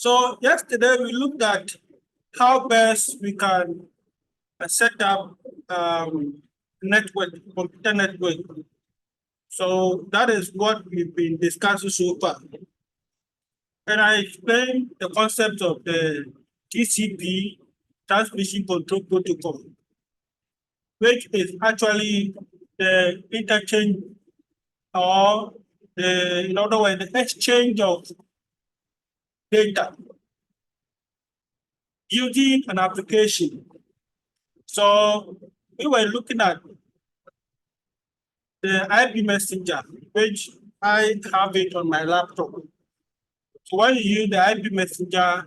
So yesterday we looked at how best we can set up network, computer network. So that is what we've been discussing so far. And I explained the concept of the TCP, Transmission Control Protocol, which is actually the interchange or in other words, the exchange of data using an application. So we were looking at the IP messenger, which I have it on my laptop. So when you use the IP messenger,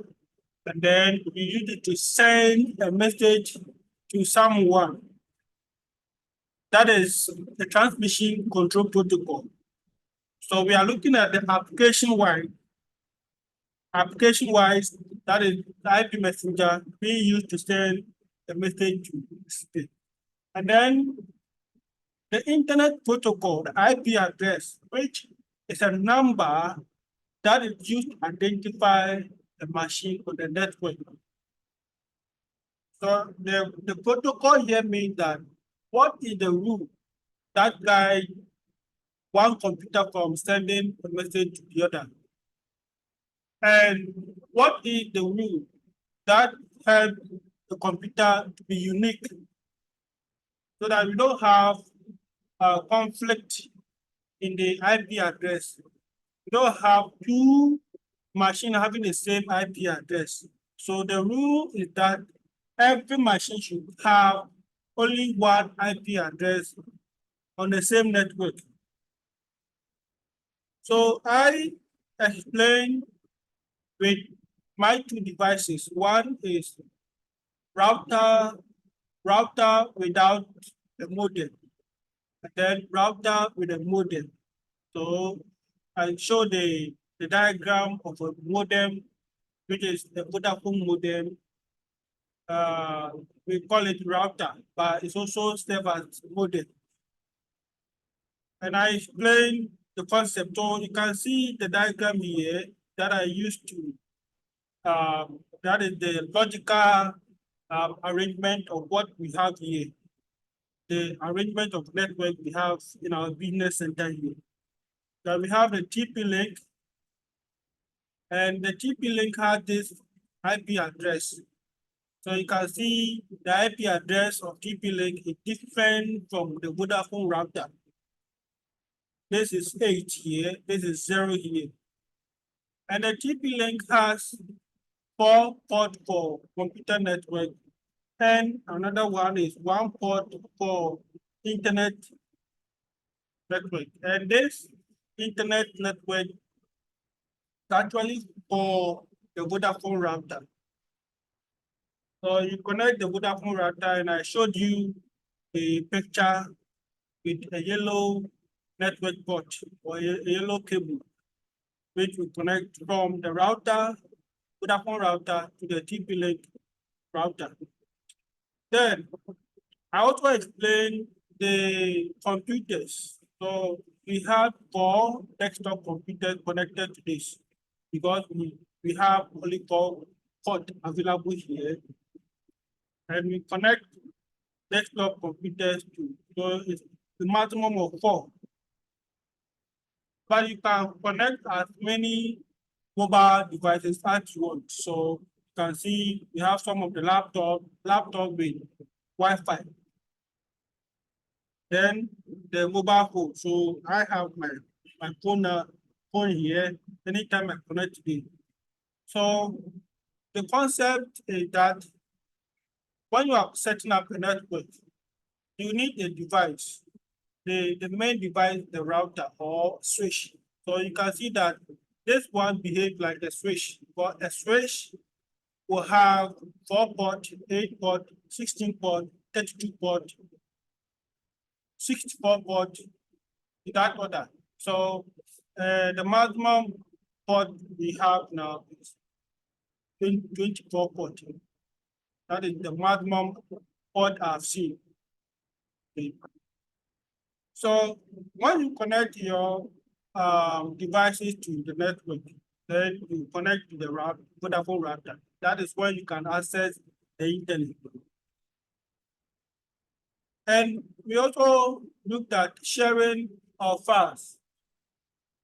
and then you use it to send a message to someone, that is the transmission control protocol. So we are looking at the application-wide. Application-wise, that is the IP messenger being used to send a message to space. And then the internet protocol, the IP address, which is a number that is used to identify the machine on the network. So the protocol here means that what is the rule that guide one computer from sending a message to the other? And what is the rule that help the computer to be unique so that we don't have a conflict in the IP address? We don't have two machines having the same IP address. So the rule is that every machine should have only one IP address on the same network. So I explained with my two devices. One is router without a modem, and then router with a modem. So I show the diagram of a modem, which is the Vodafone modem. We call it router, but it's also served as modem. And I explained the concept. So you can see the diagram here that I used to, that is the logical arrangement of what we have here. The arrangement of network we have in our business center here. So we have the TP-Link, and the TP-Link has this IP address. So you can see the IP address of TP-Link is different from the Vodafone router. This is 8 here, this is 0 here. And the TP-Link has 4 ports for computer network, and another one is 1 port for internet network. And this internet network is actually for the Vodafone router. So you connect the Vodafone router, and I showed you a picture with a yellow network port or a yellow cable, which will connect from the router, Vodafone router, to the TP-Link router. Then I also explained the computers. So we have 4 desktop computers connected to this because we have only 4 ports available here. And we connect desktop computers to, so it's the maximum of 4. But you can connect as many mobile devices as you want. So you can see we have some of the laptop with Wi-Fi. Then the mobile phone. So I have my phone here anytime I connect to it. So the concept is that when you are setting up a network, you need a device. The main device, the router or switch. So you can see that this one behaves like a switch, but a switch will have 4 port, 8 port, 16 port, 32 port, 64 port, in that order. So the maximum port we have now is 24 port. That is the maximum port I've seen. Okay. So when you connect your devices to the network, then you connect to the Vodafone router. That is where you can access the internet. And we also looked at sharing of files.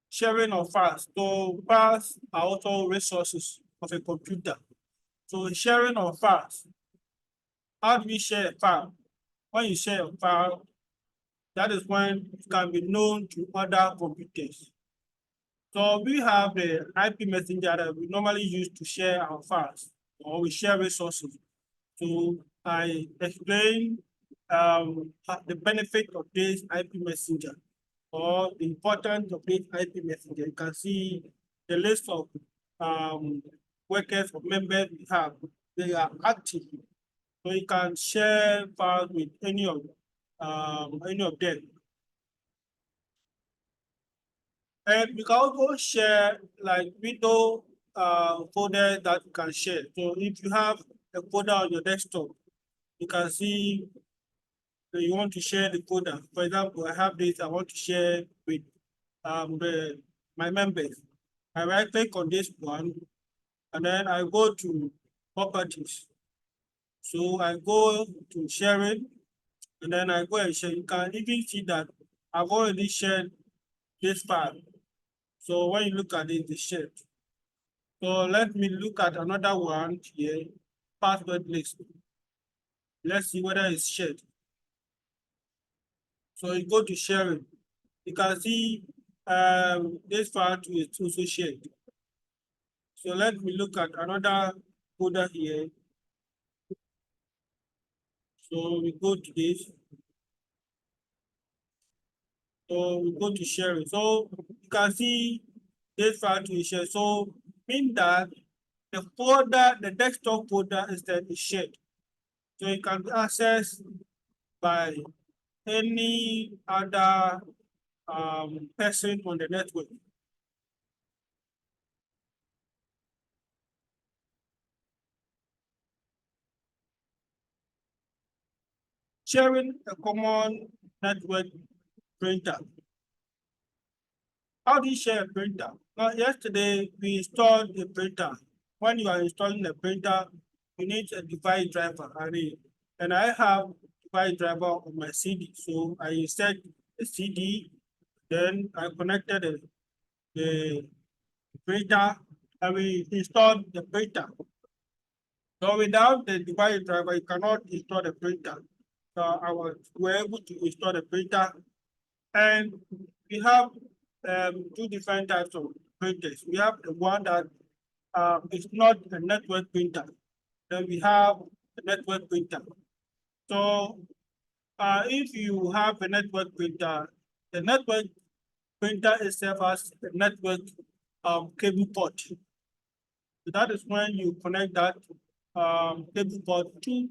Sharing of files. So files are also resources of a computer. So sharing of files. How do we share a file? When you share a file, that is when it can be known to other computers. So we have the IP messenger that we normally use to share our files, or we share resources. So I explain the benefit of this IP messenger, or the importance of this IP messenger. You can see the list of workers or members we have. They are active, so you can share files with any of them. And we can also share like window folder that you can share. So if you have a folder on your desktop, you can see that you want to share the folder. For example, I have this I want to share with my members. I right click on this one and then I go to properties. So I go to sharing and then I go and share. You can even see that I've already shared this file. So when you look at it, it's shared. So let me look at another one here, password list. Let's see whether it's shared. So you go to sharing. You can see this file too is also shared. So let me look at another folder here. So we go to this. So we go to sharing. So you can see this file too is shared. So mean that the folder, the desktop folder instead is shared. So it can be accessed by any other person on the network. Sharing a common network printer. How do you share a printer? Now, yesterday we installed a printer. When you are installing a printer, you need a device driver array. And I have device driver on my CD. So I insert the CD, then I connected the printer, and we installed the printer. So without the device driver, you cannot install the printer. So we're able to install the printer, and we have two different types of printers. We have the one that is not a network printer. Then we have a network printer. So if you have a network printer, the network printer itself has a network cable port. So that is when you connect that cable port to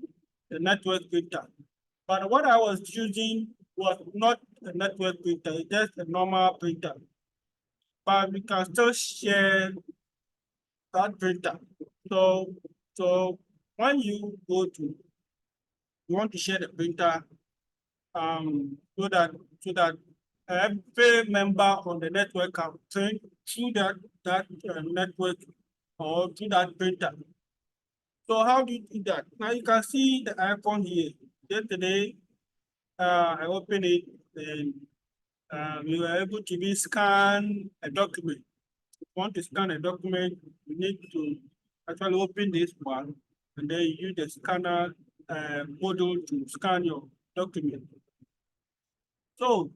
the network printer. But what I was using was not a network printer, it's just a normal printer. But we can still share that printer. So when you want to share the printer, so that every member on the network can print through that network or through that printer. So how do you do that? Now you can see the icon here. Yesterday, I opened it and we were able to be scan a document. If you want to scan a document, you need to actually open this one and then you use the scanner module to scan your document. So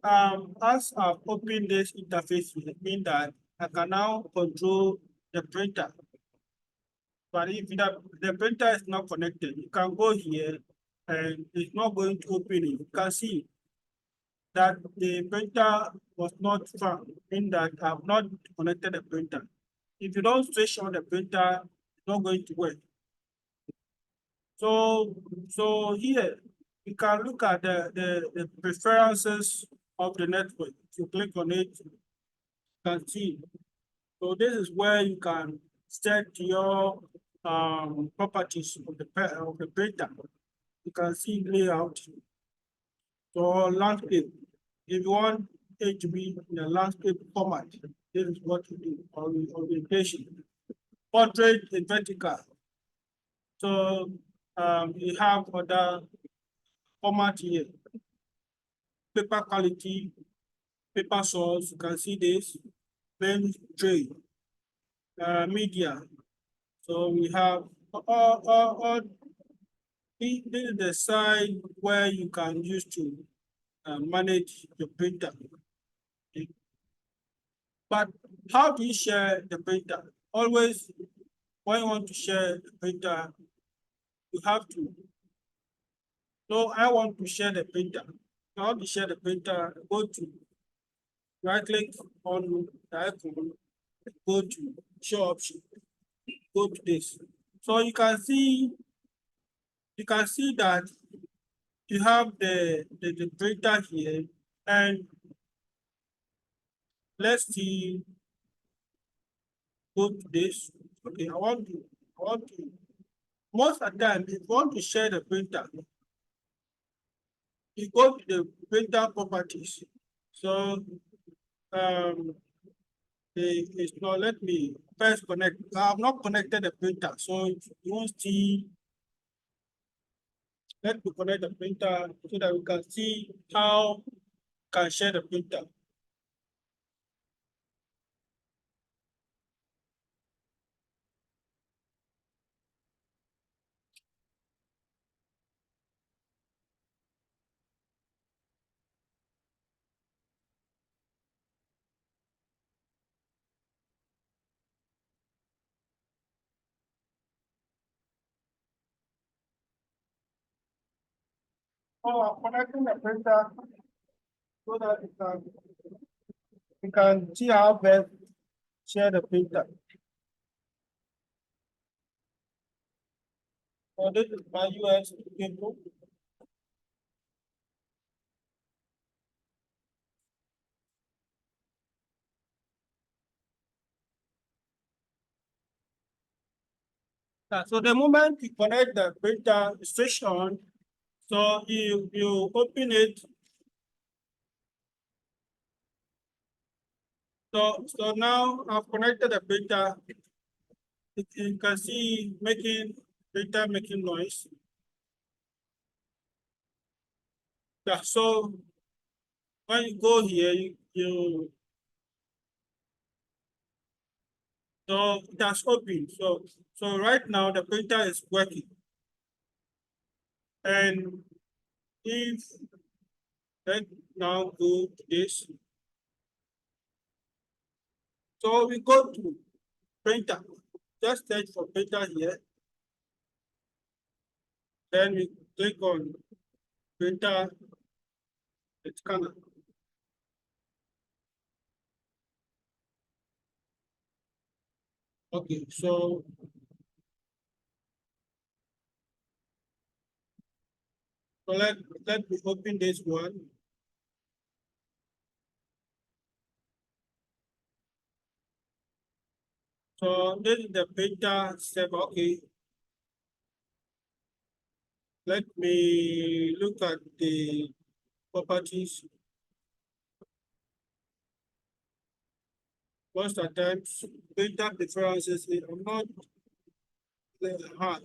as I've opened this interface, it means that I can now control the printer. But if the printer is not connected, you can go here and it's not going to open it. You can see that the printer was not found, in that I have not connected the printer. If you don't switch on the printer, it's not going to work. So here we can look at the preferences of the network. If you click on it, you can see. So this is where you can set your properties of the printer. You can see layout. So landscape. If you want it to be in a landscape format, This is what we do, orientation. Portrait in vertical. So we have other format here. Paper quality, paper source, you can see this, plain tray, media. So we have all this is the side where you can use to manage the printer. Okay. But how do you share the printer? Always, when you want to share the printer, you have to. So I want to share the printer. How to share the printer? Go to right click on the icon, go to show option, go to this. So you can see that you have the printer here, and let's see, go to this. Okay, I want to, most of the time, if you want to share the printer, you go to the printer properties. So, it's not, let me first connect. I have not connected the printer, so you won't see, let me connect the printer so that we can see how we can share the printer. So I'm connecting the printer so that you can see how best share the printer. So this is my US cable. So the moment you connect the printer switch on, so you open it. So now I've connected the printer. You can see printer making noise. Yeah, so when you go here, so it has opened. So right now the printer is working. And if let now go to this. So we go to printer. Just search for printer here. Then we click on printer scanner. Okay, so let me open this one. So this is the printer step. Okay, let me look at the properties. Most of the times, printer preferences, I'm not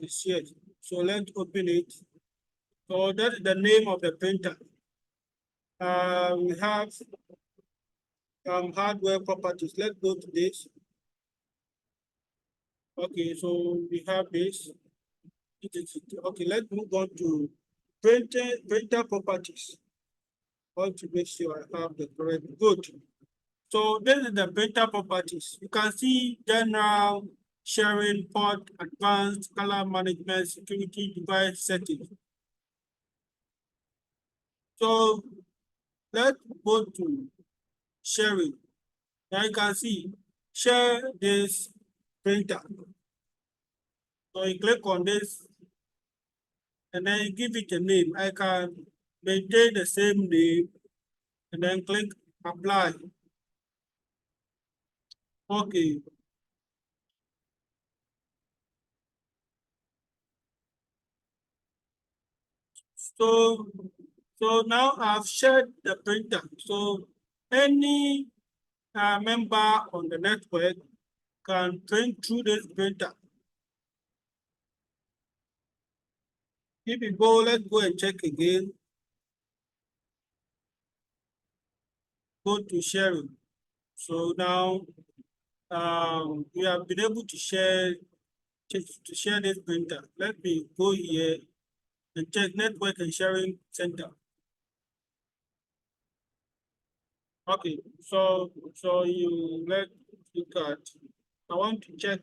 it's here. So let's open it. So that's the name of the printer. We have hardware properties. Let's go to this. Okay, so we have this. Okay, let's move on to printer properties. I want to make sure I have the correct. Good. So this is the printer properties. You can see general, sharing, port, advanced, color management, security, device settings. So let's go to sharing. Now you can see share this printer. So you click on this and then you give it a name. I can maintain the same name and then click apply. Okay. So so now I've shared the printer. So any member on the network can print through this printer. If you go, let's go and check again. Go to sharing. So now we have been able to share this printer. Let me go here and check network and sharing center. Okay, so you let's look at. I want to check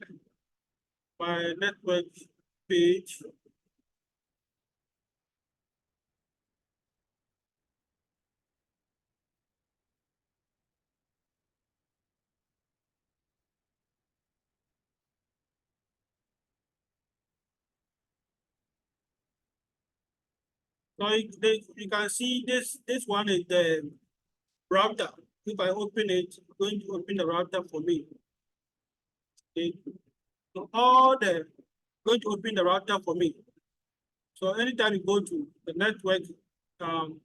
my network page. So you can see this one is the router. If I open it, it's going to open the router for me. Okay. So all the going to open the router for me. So anytime you go to the network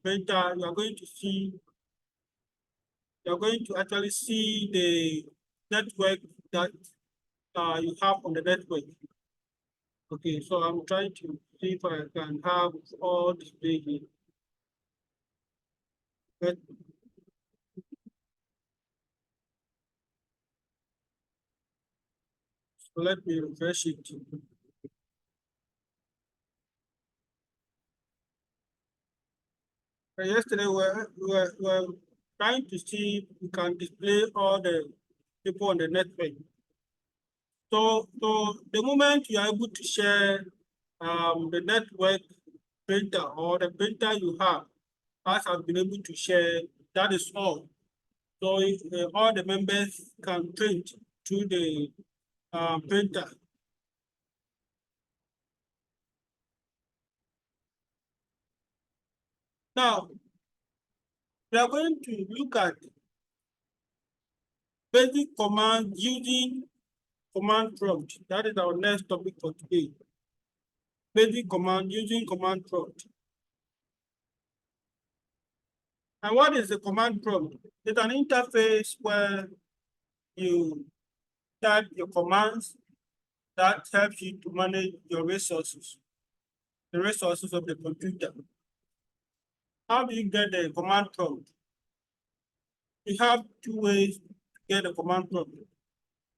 printer, you're going to actually see the network that you have on the network. Okay, so I'm trying to see if I can have all display here. But so let me refresh it. Yesterday we were trying to see if we can display all the people on the network. So the moment you are able to share the network printer or the printer you have, us have been able to share, that is all. So if, all the members can print through the printer. Now, we are going to look at basic command using command prompt. That is our next topic for today. Basic command using command prompt. And what is the command prompt? It's an interface where you type your commands that helps you to manage your resources, the resources of the computer. How do you get the command prompt? You have two ways to get the command prompt.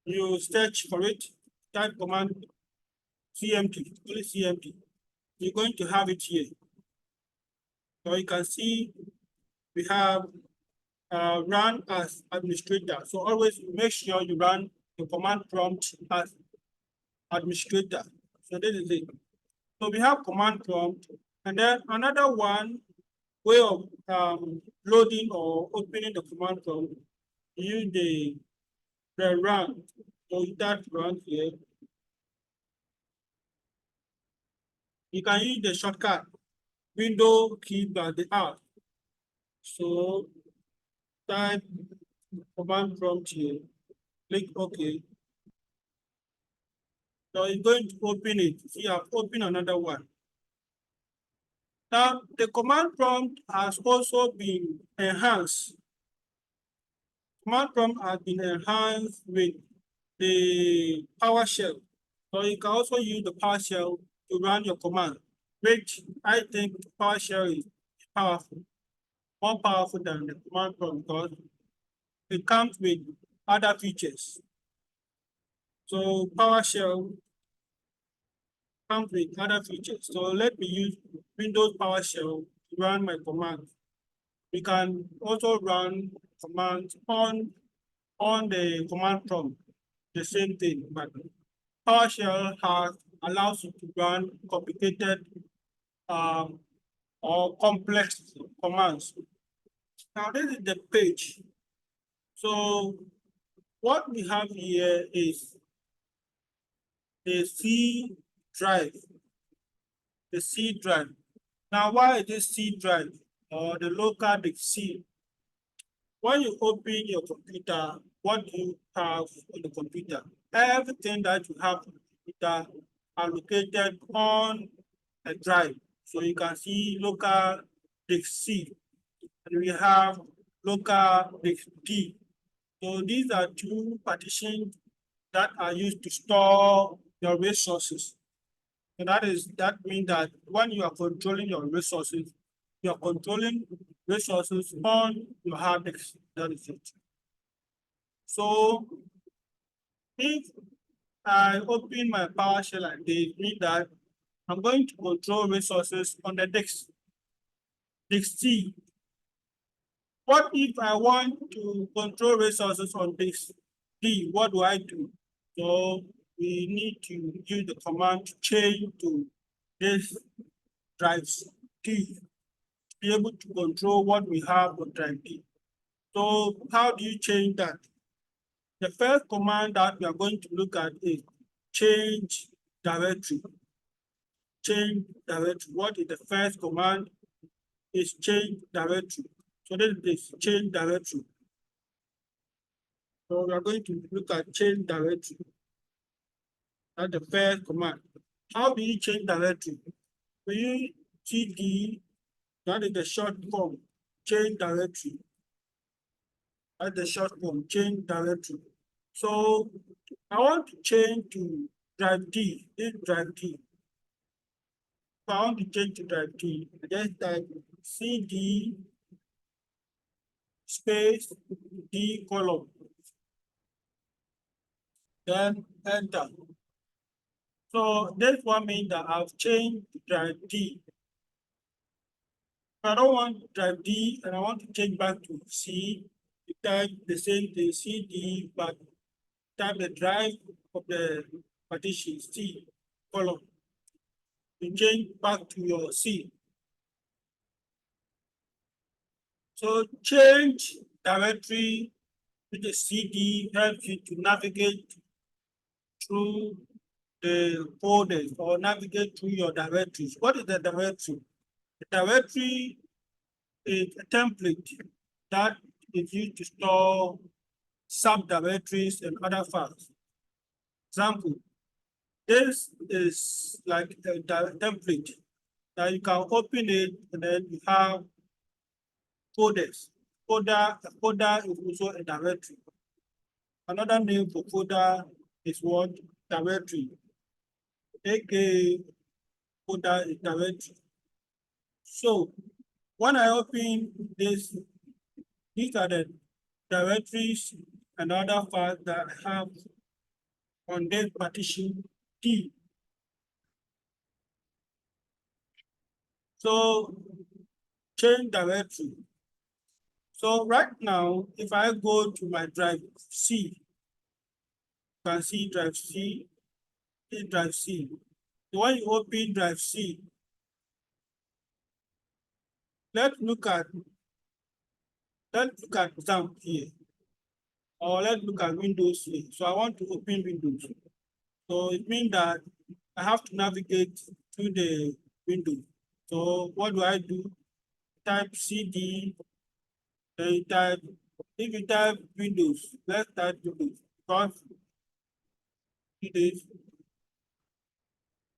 You search for it, type command CMD, only CMD. You're going to have it here. So you can see we have run as administrator. So always make sure you run the command prompt as administrator. So this is it. So we have command prompt, and then another one way of loading or opening the command prompt, use the run. So that run here. You can use the shortcut window key by the R. So type command prompt here, click OK. So it's going to open it. See, I've opened another one. Now, the command prompt has also been enhanced. Command prompt has been enhanced with the PowerShell. So you can also use the PowerShell to run your command, which I think PowerShell is powerful, more powerful than the command prompt because it comes with other features. So PowerShell comes with other features. So let me use Windows PowerShell to run my command. We can also run commands on the command prompt, the same thing, but PowerShell allows you to run complicated or complex commands. Now this is the page. So what we have here is the C drive. The C drive. Now why is this C drive or the local disk C? When you open your computer, what do you have on the computer? Everything that you have on the computer are located on a drive. So you can see local disk C, and we have local disk D. So these are two partitions that are used to store your resources. And that means that when you are controlling your resources, you are controlling resources on your hard disk. That is it. So if I open my PowerShell like this, means that I'm going to control resources on the disk C. What if I want to control resources on disk D? What do I do? So we need to use the command to change to this drive D to be able to control what we have on drive D. So how do you change that? The first command that we are going to look at is change directory. Change directory. What is the first command? Is change directory. So this is change directory. So we are going to look at change directory. That's the first command. How do you change directory? We use cd, that is the short form, change directory. That's the short form, change directory. So I want to change to drive D, this drive D. If I want to change to drive D, I just type cd space D column. Then enter. So this one means that I've changed to drive D. If I don't want drive D and I want to change back to C, you type the same thing, CD, but type the drive of the partition C column. You change back to your C. So change directory with the CD helps you to navigate through the folders or navigate through your directories. What is the directory? The directory is a template that is used to store subdirectories and other files. Example, this is like a template that you can open it and then you have folders. Folder is also a directory. Another name for folder is what? Directory. aka folder is directory. So when I open this, these are the directories and other files that I have on this partition D. So change directory. So right now, if I go to my drive C, you can see drive C, this drive C. So when you open drive C, let's look at XAMPP here, or let's look at Windows here. So I want to open Windows. So it means that I have to navigate through the window. So what do I do? Type CD, then you type, if you type Windows, let's type Windows, because it is.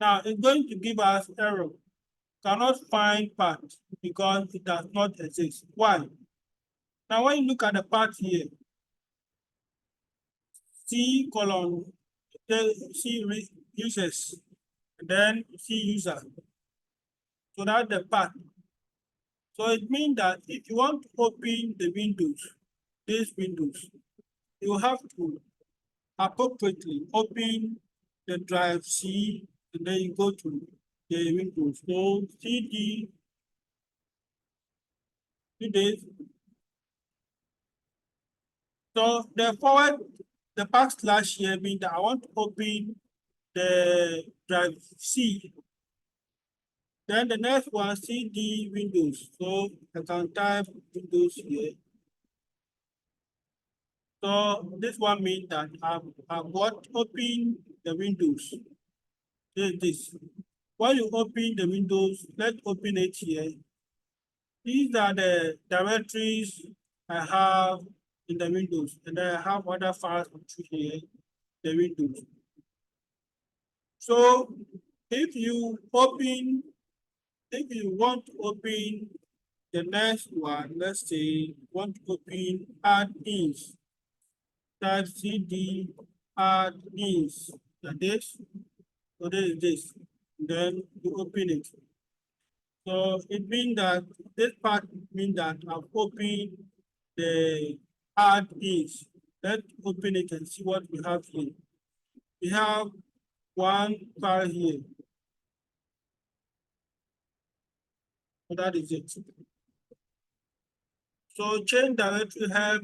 Now it's going to give us error. Cannot find path because it does not exist. Why? Now when you look at the path here, C column, C users, and then C user. So that's the path. So it means that if you want to open the windows, these windows, you have to appropriately open the drive C and then you go to the windows. So CD, this. So the forward, the backslash here means that I want to open the drive C. Then the next one, CD Windows. So I can type Windows here. So this one means that I've got open the Windows. This. When you open the Windows, let's open it here. These are the directories I have in the Windows, and I have other files here, the Windows. So if you want to open the next one, let's say you want to open add-ins. type cd add this, like this. So this is this. Then you open it. So it means that this part means that I've opened the add is. Let's open it and see what we have here. We have one file here. So that is it. So change directory help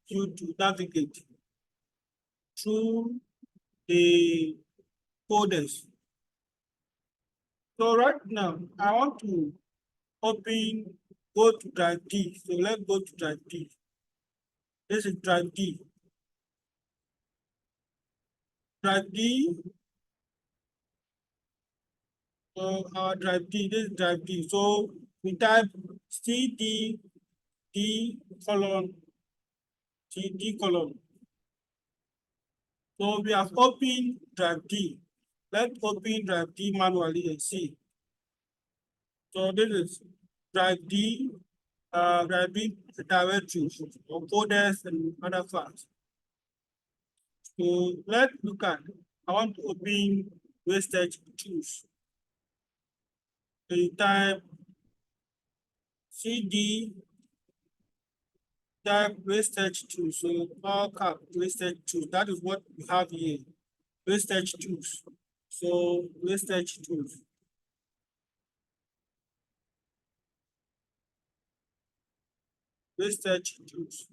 you to navigate through the folders. So right now, I want to go to drive D. So let's go to drive D. This is drive D. Drive D. So drive D, this is drive D. So we type cd d colon cd colon. So we have opened drive D. Let's open drive D manually and see. So this is drive D directory of folders and other files. So let's look at, I want to open wastage tools. So you type cd type wastage tools. So all cap wastage tools. That is what we have here. Wastage tools. So wastage tools. Wastage tools.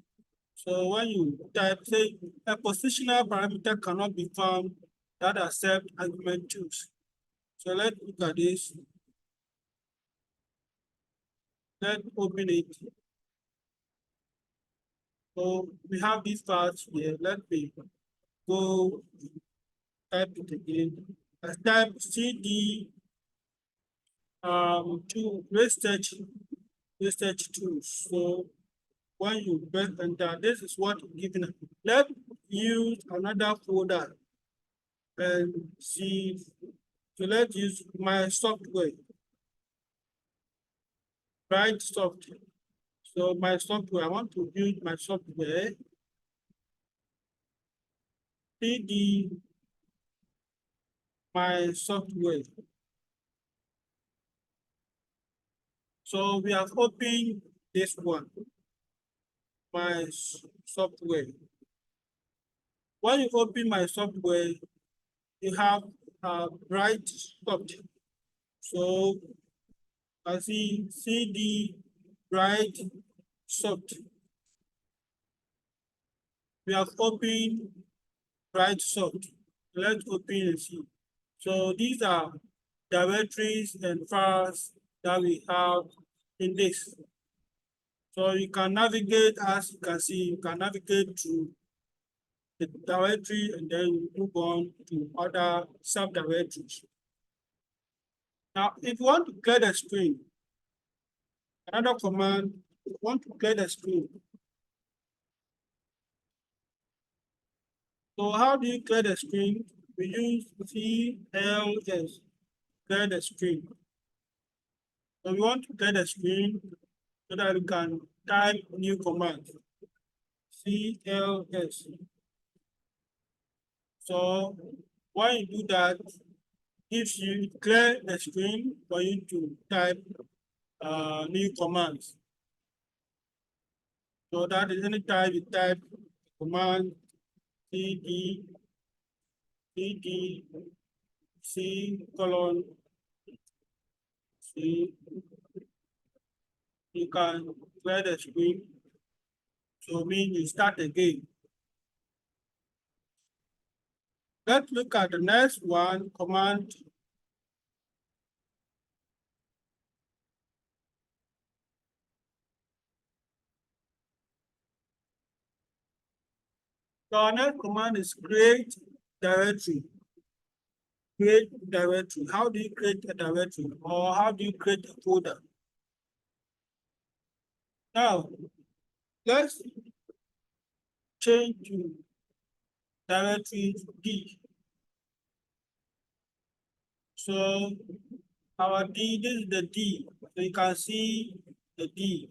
So when you type, say a positional parameter cannot be found that accept argument tools. So let's look at this. Let's open it. So we have these files here. Let me go type it again. Let's type cd to wastage tools. So when you press enter, this is what given. Let's use another folder and see. So let's use my software. Right software. So my software, I want to build my software. cd my software. So we have opened this one, my software. When you open my software, you have write software. So I see cd write software. We have opened write software. Let's open and see. So these are directories and files that we have in this. So you can navigate, as you can see, you can navigate to the directory and then you move on to other subdirectories. Now, if you want to clear the screen, another command, if you want to clear the screen. So how do you clear the screen? We use CLS, clear the screen. So we want to clear the screen so that we can type new command, CLS. So when you do that, gives you clear the screen for you to type new commands. So that is any time you type command cd c colon c, you can clear the screen. So mean you start again. Let's look at the next one, command. So our next command is create directory. Create directory. How do you create a directory, or how do you create a folder? Now, let's change to directory D. So our D, this is the D. So you can see the D.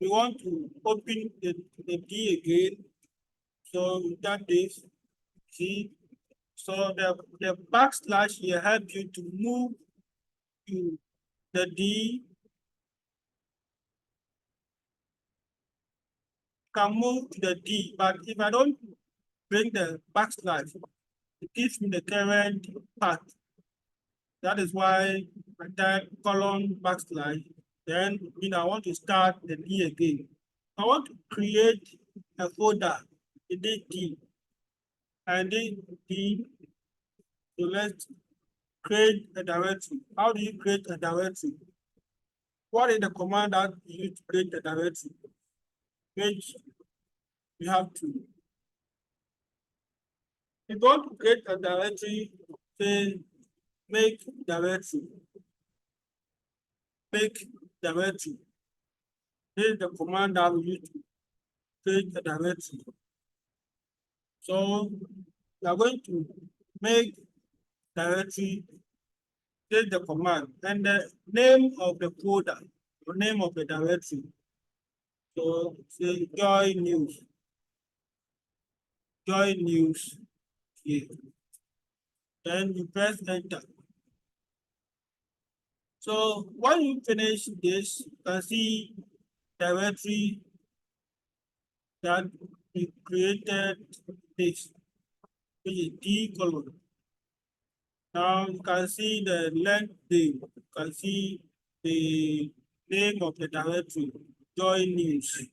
We want to open the D again. So we done this. See, so the backslash here helps you to move to the D, can move to the D, but if I don't bring the backslash, it gives me the current path. That is why I type colon backslash, then I want to start the D again. I want to create a folder in this D, and this D, so let's create a directory. How do you create a directory? What is the command that you use to create a directory? Which you have to. If you want to create a directory, say make directory. Make directory. This is the command that we use to create a directory. So we are going to make directory, this is the command, and the name of the folder, the name of the directory. So say joy news here. Then you press enter. So when you finish this, you can see directory that we created this, which is D colon. Now you can see the length name. You can see the name of the directory, joy news.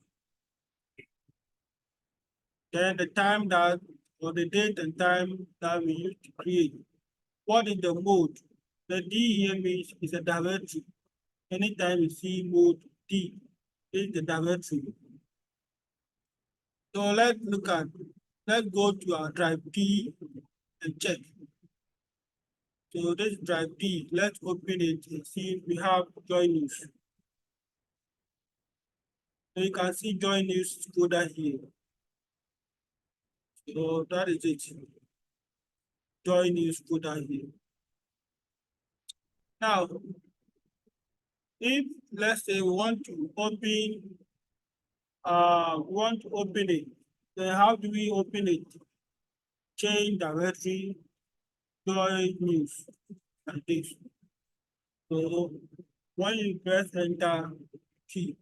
Then the time that, or the date and time that we used to create. What is the mode? The D here means is a directory. Anytime you see mode D, is the directory. So let's go to our drive D and check. So this drive D, let's open it and see if we have joy news. So you can see joy news folder here. So that is it. Joy news folder here. Now, if let's say we want to open it, then how do we open it? Change directory, joy news, like this. So when you press enter key,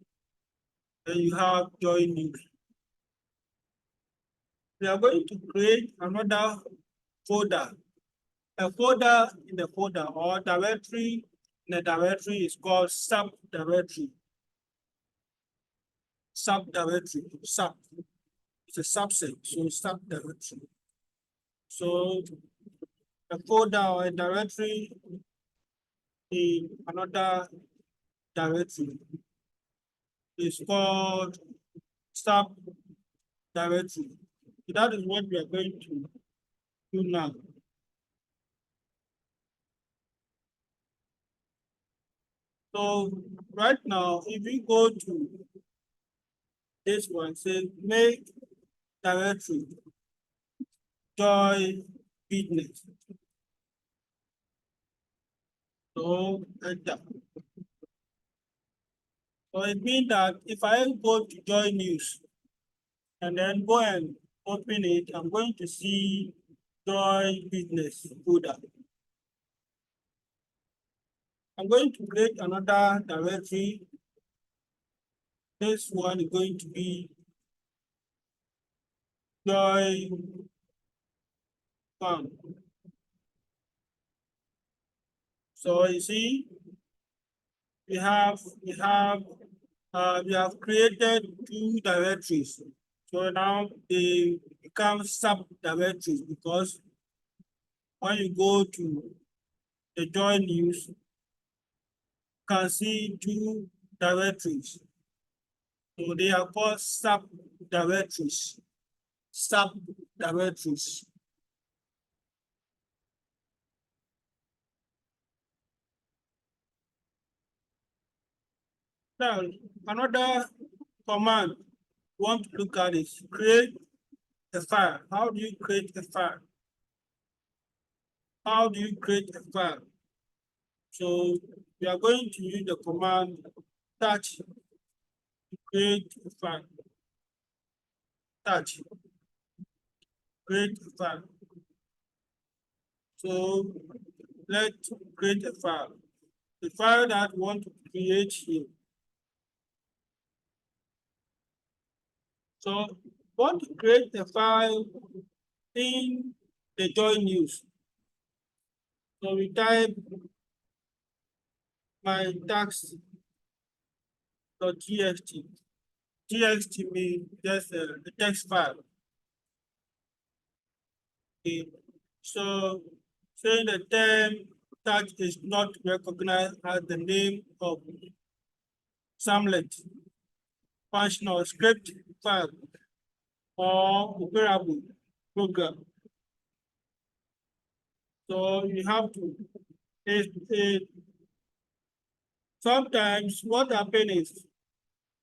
then you have joy news. We are going to create another folder. A folder in the folder or directory in the directory is called subdirectory. Subdirectory, sub. It's a subset, so subdirectory. So a folder or a directory in another directory is called subdirectory. So that is what we are going to do now. So right now, if we go to this one, say make directory joy business. So enter. So it means that if I go to joy news and then go and open it, I'm going to see joy business folder. I'm going to create another directory. This one is going to be joy farm. So you see, we have created two directories. So now they become subdirectories because when you go to the joy news, you can see two directories. So they are called subdirectories. Subdirectories. Now, another command we want to look at is create a file. How do you create a file? How do you create a file? So we are going to use the command touch to create a file. Touch. create a file. So let's create a file. The file that we want to create here. So want to create a file in the join news. So we type my tax.txt. TXT means just a text file. Okay. So saying the term tax is not recognized as the name of Samlet functional script file or operable program. So you have to, sometimes what happens is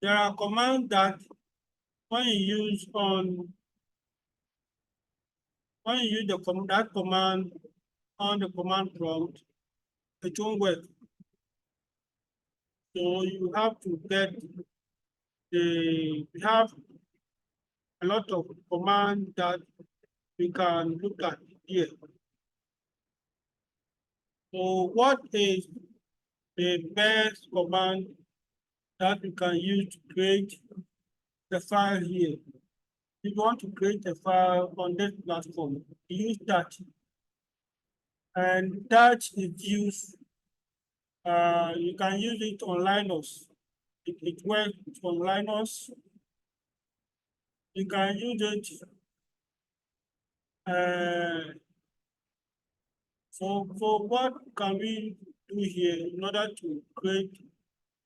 there are commands that when you use on when you use that command on the command prompt, it won't work. So you have to get we have a lot of commands that we can look at here. So what is the best command that we can use to create the file here? If you want to create a file on this platform, use that. And that is used, you can use it on Linux. It works on Linux. You can use it for what can we do here in order to create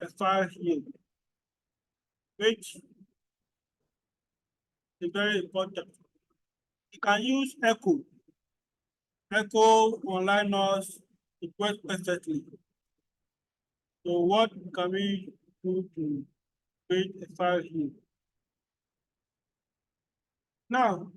a file here, which is very important. You can use Echo. Echo on Linux, it works perfectly. So what can we do to create a file here? Now,